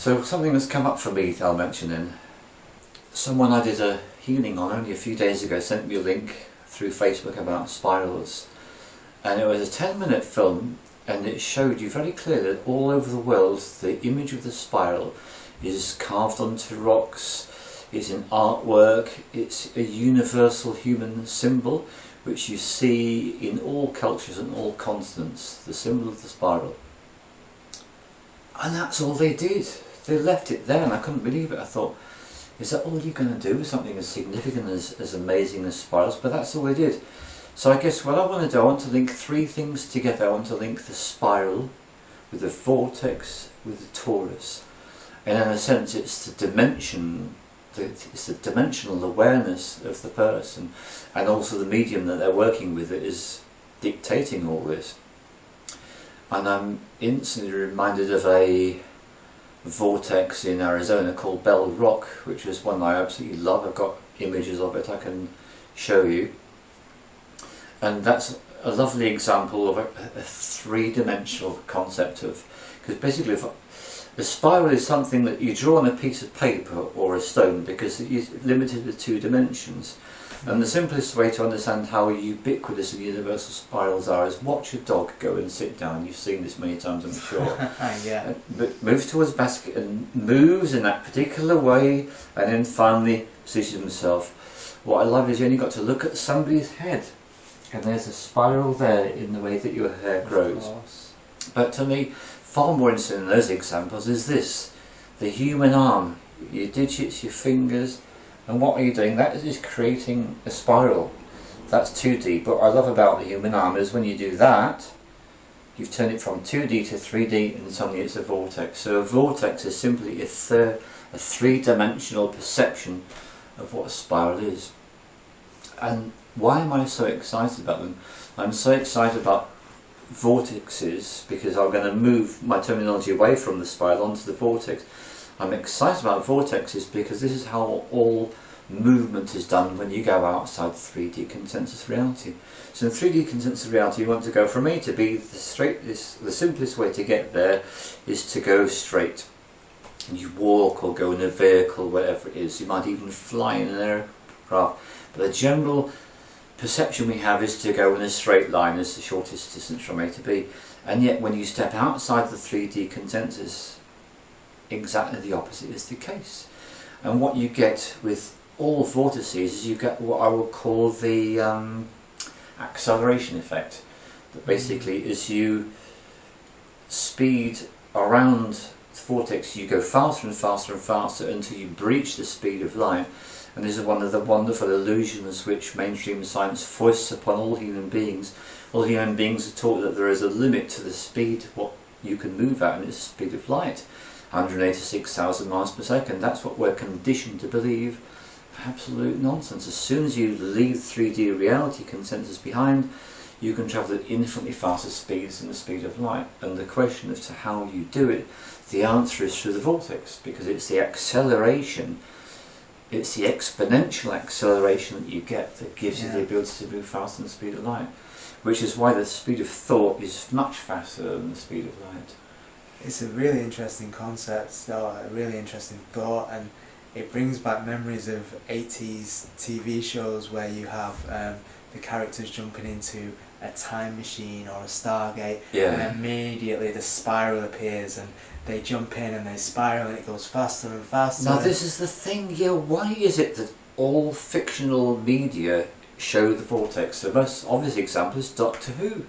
So something that's come up for me that I'll mention then. Someone I did a healing on only a few days ago sent me a link through Facebook about spirals, and it was a 10-minute film, and it showed you very clearly that all over the world the image of the spiral is carved onto rocks, it's in artwork, it's a universal human symbol which you see in all cultures and all continents, the symbol of the spiral. And that's all they did. They left it there, and I couldn't believe it. I thought, is that all you're going to do with something as significant as amazing as spirals? But that's all they did. So I guess what I want to do, I want to link three things together. I want to link the spiral with the vortex with the torus. And in a sense it's the dimension, it's the dimensional awareness of the person, and also the medium that they're working with that is dictating all this. And I'm instantly reminded of a vortex in Arizona called Bell Rock, which is one I absolutely love. I've got images of it I can show you. And that's a lovely example of a three-dimensional concept of, because basically if the spiral is something that you draw on a piece of paper or a stone because it's limited to 2 dimensions. And the simplest way to understand how ubiquitous and universal spirals are is watch a dog go and sit down. You've seen this many times, I'm sure. Yeah. But moves towards the basket and moves in that particular way, and then finally positions himself. What I love is you only got to look at somebody's head, and there's a spiral there in the way that your hair grows. But to me, far more interesting than those examples is this: the human arm, your digits, your fingers. And what are you doing? That is creating a spiral. That's 2D. But what I love about the human arm is when you do that, you've turned it from 2D to 3D, and suddenly it's a vortex. So a vortex is simply a three-dimensional perception of what a spiral is. And why am I so excited about them? I'm so excited about vortexes because I'm going to move my terminology away from the spiral onto the vortex. I'm excited about vortexes because this is how all movement is done when you go outside 3D consensus reality. So in 3D consensus reality you want to go from A to B. The simplest way to get there is to go straight. And you walk or go in a vehicle, whatever it is. You might even fly in an aircraft. But the general perception we have is to go in a straight line as the shortest distance from A to B. And yet when you step outside the 3D consensus, exactly the opposite is the case. And what you get with all vortices is you get what I would call the acceleration effect. That basically as you speed around the vortex, you go faster and faster and faster until you breach the speed of light. And this is one of the wonderful illusions which mainstream science foists upon all human beings. All human beings are taught that there is a limit to the speed what you can move at, and it's the speed of light. 186,000 miles per second. That's what we're conditioned to believe. Absolute nonsense. As soon as you leave 3D reality consensus behind, you can travel at infinitely faster speeds than the speed of light. And the question as to how you do it, the answer is through the vortex, because it's the acceleration, it's the exponential acceleration that you get that gives you the ability to move faster than the speed of light. Which is why the speed of thought is much faster than the speed of light. It's a really interesting concept, a really interesting thought, and it brings back memories of 80s TV shows where you have the characters jumping into a time machine or a Stargate, and immediately the spiral appears and they jump in and they spiral and it goes faster and faster. Now this is the thing, why is it that all fictional media show the vortex? The most obvious example is Doctor Who.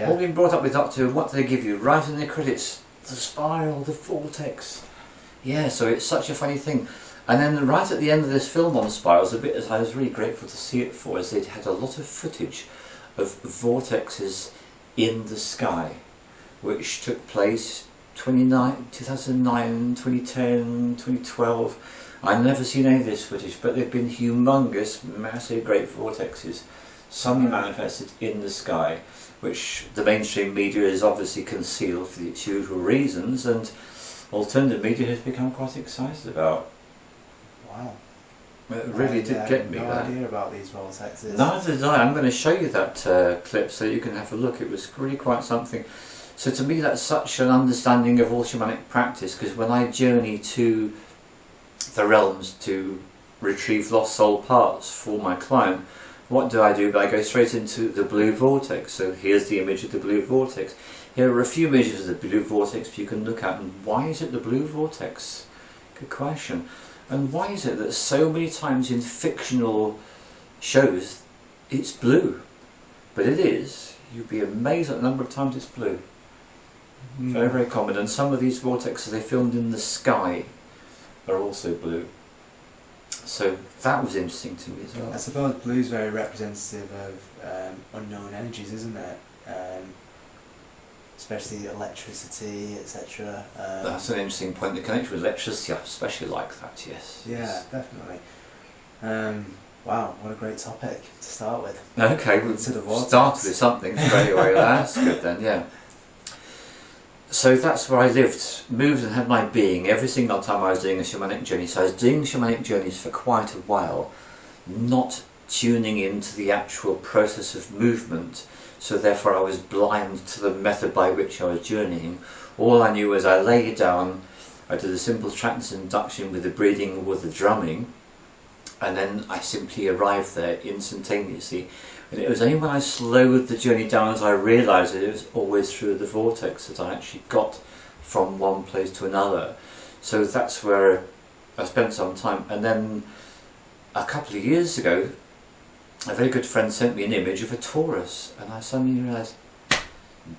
All being brought up with Doctor Who, what do they give you? Right in the credits, the spiral, the vortex. So it's such a funny thing. And then right at the end of this film on spirals, the bit that I was really grateful to see it for is they'd had a lot of footage of vortexes in the sky, which took place 2009, 2010, 2012. I've never seen any of this footage, but they've been humongous, massive, great vortexes, suddenly manifested in the sky, which the mainstream media has obviously concealed for its usual reasons, and alternative media has become quite excited about. Wow. It really did get me. No idea about these vortexes. Neither did I. I'm going to show you that clip so you can have a look. It was really quite something. So to me that's such an understanding of all shamanic practice, because when I journey to the realms to retrieve lost soul parts for my client, what do? I go straight into the blue vortex. So here's the image of the blue vortex. Here are a few images of the blue vortex you can look at. And why is it the blue vortex? Good question. And why is it that so many times in fictional shows it's blue? But it is. You'd be amazed at the number of times it's blue. Very, very common. And some of these vortexes they filmed in the sky are also blue. So that was interesting to me as well. I suppose blue is very representative of unknown energies, isn't it? Especially electricity, etc. That's an interesting point. The connection with electricity, I especially like that, yes. Yeah, definitely. Wow, what a great topic to start with. Okay, we'll start with something straight away. That's good then, yeah. So that's where I lived, moved and had my being every single time I was doing a shamanic journey. So I was doing shamanic journeys for quite a while, not tuning into the actual process of movement. So therefore I was blind to the method by which I was journeying. All I knew was I lay down, I did a simple trance induction with the breathing or the drumming, and then I simply arrived there instantaneously. And it was only when I slowed the journey down as I realised that it was always through the vortex that I actually got from one place to another. So that's where I spent some time. And then a couple of years ago, a very good friend sent me an image of a Torus, and I suddenly realised,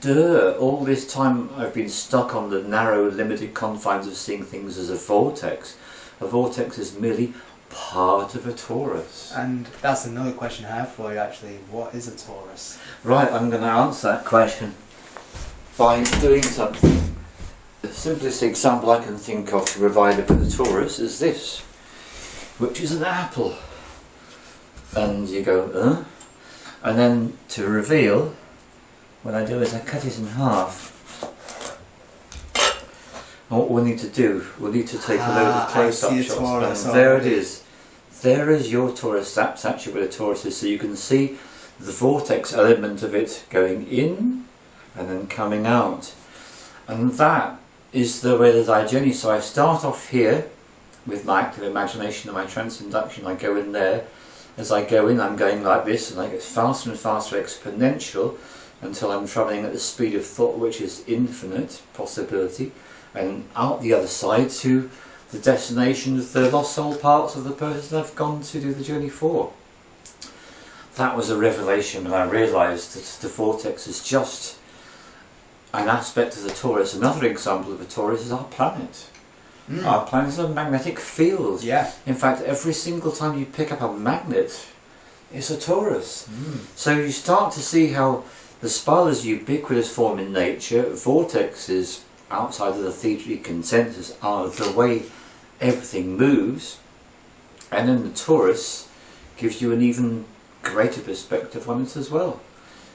duh, all this time I've been stuck on the narrow, limited confines of seeing things as a vortex. A vortex is merely part of a Torus. And that's another question I have for you actually. What is a Torus? Right, I'm going to answer that question by doing something. The simplest example I can think of to provide a Torus is this, which is an apple. And you go, and then to reveal, what I do is I cut it in half. And what we'll need to do, we'll need to take a load of close-up shots. And there it is. There is your Torus. That's actually where the Torus is. So you can see the vortex element of it going in and then coming out. And that is the way that I journey. So I start off here with my active imagination and my trance induction. I go in there. As I go in, I'm going like this, and I get faster and faster, exponential, until I'm travelling at the speed of thought, which is infinite possibility, and out the other side to the destination of the lost soul parts of the person I've gone to do the journey for. That was a revelation, and I realised that the vortex is just an aspect of the Torus. Another example of a Torus is our planet. Our planet is a magnetic field. Yeah. In fact, every single time you pick up a magnet, it's a Torus. So you start to see how the spiral is a ubiquitous form in nature. Vortexes outside of the theory consensus are the way everything moves, and then the Torus gives you an even greater perspective on it as well.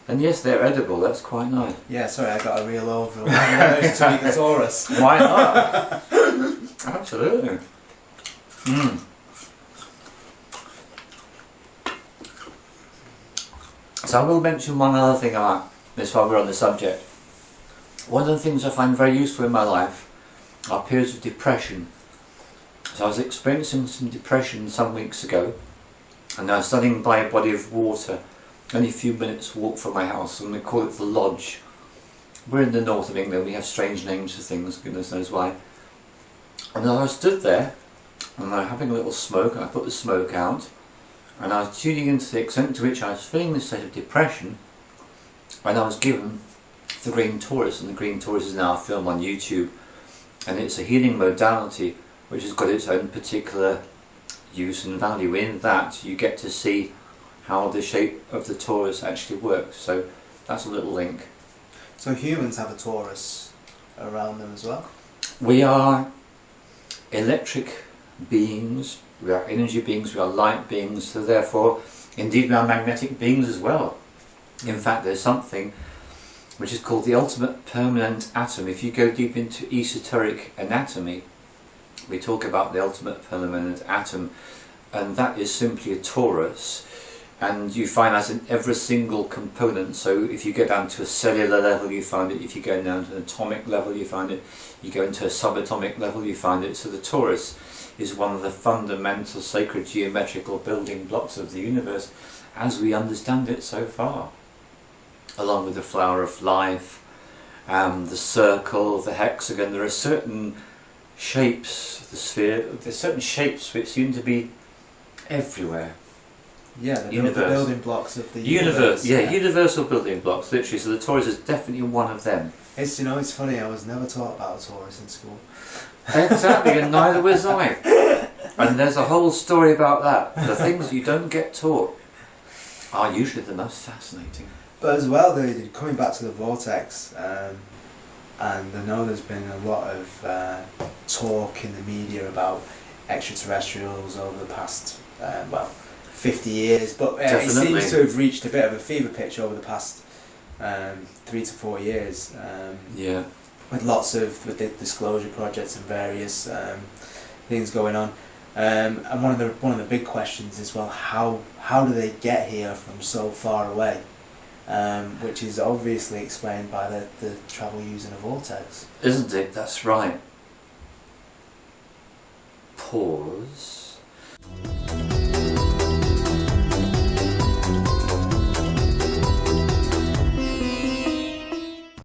And yes, they're edible, that's quite nice. Yeah, sorry, I got a real overall urge to eat the Torus. Why not? Absolutely. So I will mention one other thing about this while we're on the subject. One of the things I find very useful in my life are periods of depression. So I was experiencing some depression some weeks ago, and I was standing by a body of water, only a few minutes walk from my house, and we call it the Lodge. We're in the north of England, we have strange names for things, goodness knows why. And I stood there, and I was having a little smoke, and I put the smoke out, and I was tuning into the extent to which I was feeling this state of depression, and I was given the green Torus, and the green Torus is now a film on YouTube, and it's a healing modality which has got its own particular use and value. In that you get to see how the shape of the Torus actually works, so that's a little link. So humans have a Torus around them as well? We are electric beings, we are energy beings, we are light beings, so therefore indeed we are magnetic beings as well. In fact, there's something which is called the ultimate permanent atom. If you go deep into esoteric anatomy, we talk about the ultimate permanent atom, and that is simply a Torus and you find that in every single component. So if you go down to a cellular level, you find it. If you go down to an atomic level, you find it. You go into a subatomic level, you find it. So the torus is one of the fundamental sacred geometrical building blocks of the universe as we understand it so far, along with the flower of life, the circle, the hexagon. There are certain shapes, the sphere, there's certain shapes which seem to be everywhere. Yeah, the building blocks of the universe. Yeah, universal building blocks, literally. So the torus is definitely one of them. It's, you know, it's funny, I was never taught about a torus in school. Exactly, and neither was I. And there's a whole story about that. The things you don't get taught are usually the most fascinating. But as well, coming back to the vortex, and I know there's been a lot of talk in the media about extraterrestrials over the past, 50 years, but it seems to have reached a bit of a fever pitch over the past 3 to 4 years. Yeah. With lots of the disclosure projects and various things going on, and one of the big questions is, well, how do they get here from so far away? Which is obviously explained by the travel using a vortex. Isn't it? That's right. Pause.